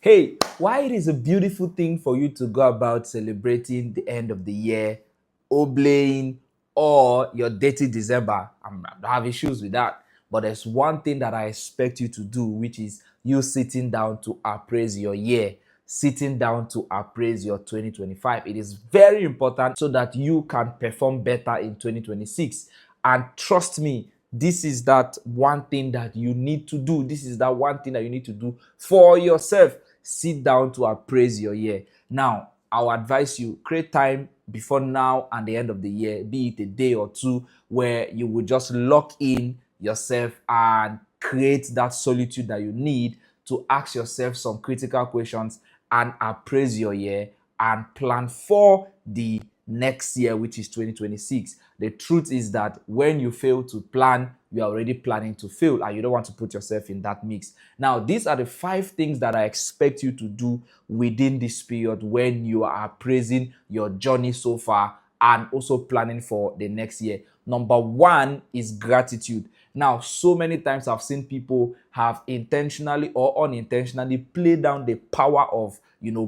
Hey, why it is a beautiful thing for you to go about celebrating the end of the year, oblaying, or your dirty December. I don't have issues with that. But there's one thing that I expect you to do, which is you sitting down to appraise your year, sitting down to appraise your 2025. It is very important so that you can perform better in 2026. And trust me, this is that one thing that you need to do. This is that one thing that you need to do for yourself. Sit down to appraise your year. Now, I'll advise you create time before now and the end of the year, be it a day or two, where you will just lock in yourself and create that solitude that you need to ask yourself some critical questions and appraise your year and plan for the next year, which is 2026. The truth is that when you fail to plan, you are already planning to fail and you don't want to put yourself in that mix. Now, these are the 5 things that I expect you to do within this period when you are appraising your journey so far and also planning for the next year. Number 1 is gratitude. Now, so many times I've seen people have intentionally or unintentionally play down the power of,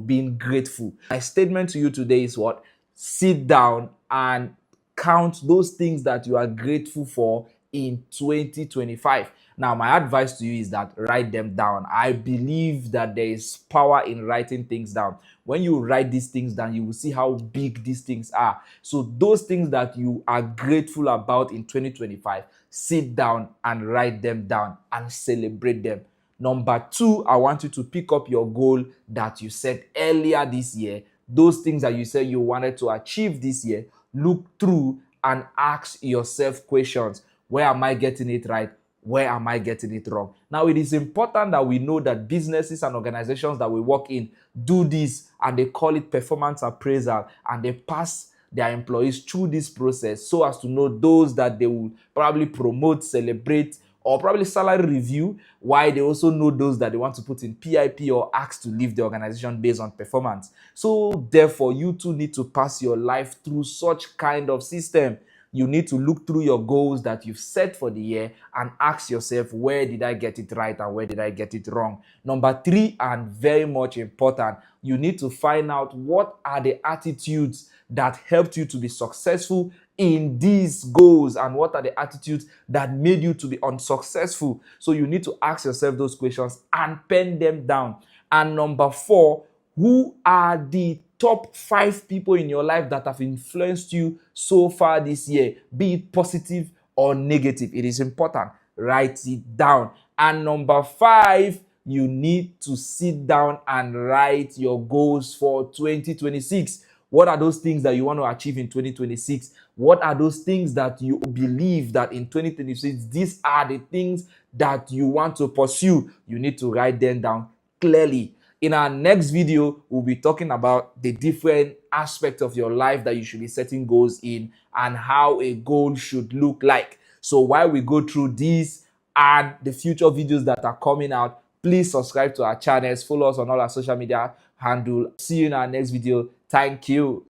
being grateful. My statement to you today is what? Sit down and count those things that you are grateful for in 2025. Now, my advice to you is that write them down. I believe that there is power in writing things down. When you write these things down, you will see how big these things are. So, those things that you are grateful about in 2025, sit down and write them down and celebrate them. Number 2, I want you to pick up your goal that you set earlier this year. Those things that you said you wanted to achieve this year, look through and ask yourself questions. Where am I getting it right? Where am I getting it wrong? Now, it is important that we know that businesses and organizations that we work in do this, and they call it performance appraisal, and they pass their employees through this process so as to know those that they will probably promote, celebrate, or probably salary review, while they also know those that they want to put in PIP or ask to leave the organization based on performance. So therefore, you too need to pass your life through such kind of system. You need to look through your goals that you've set for the year and ask yourself, where did I get it right and where did I get it wrong? Number 3, and very much important, you need to find out what are the attitudes that helped you to be successful in these goals and what are the attitudes that made you to be unsuccessful. So you need to ask yourself those questions and pen them down. And number 4, who are the top 5 people in your life that have influenced you so far this year, be it positive or negative? It is important. Write it down. And number 5, you need to sit down and write your goals for 2026. What are those things that you want to achieve in 2026? What are those things that you believe that in 2026, these are the things that you want to pursue? You need to write them down clearly. In our next video, we'll be talking about the different aspects of your life that you should be setting goals in and how a goal should look like. So while we go through these and the future videos that are coming out, please subscribe to our channels, follow us on all our social media handle. See you in our next video. Thank you.